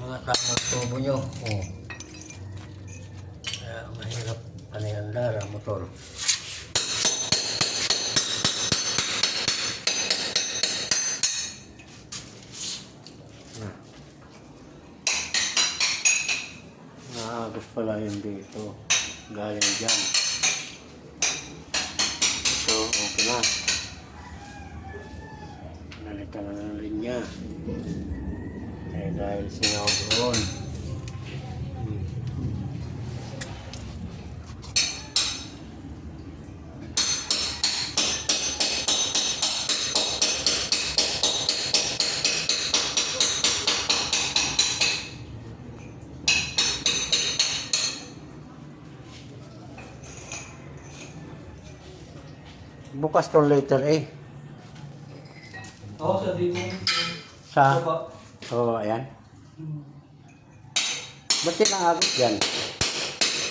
mga tamang tubo nyo. Oh. Kaya mahirap panihandar ang motor. Naagos pala yun dito. Galing dyan. So, okay na. Nalitan na ng linya. Eh, dahil singaw doon. Bukas tong letter A. Oo, sa dito. Sa? Baba. Oo, ayan. Ba't tinaagot yan?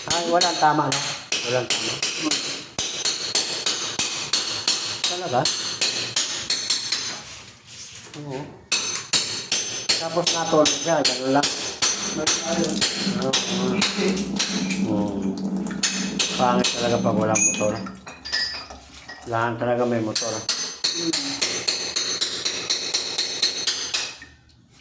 Ay, walang tama na. Walang tama. Talaga? Oo. Tapos natulog siya, gano'n lang. Pangit talaga pag walang motor. Lahat talaga may motor.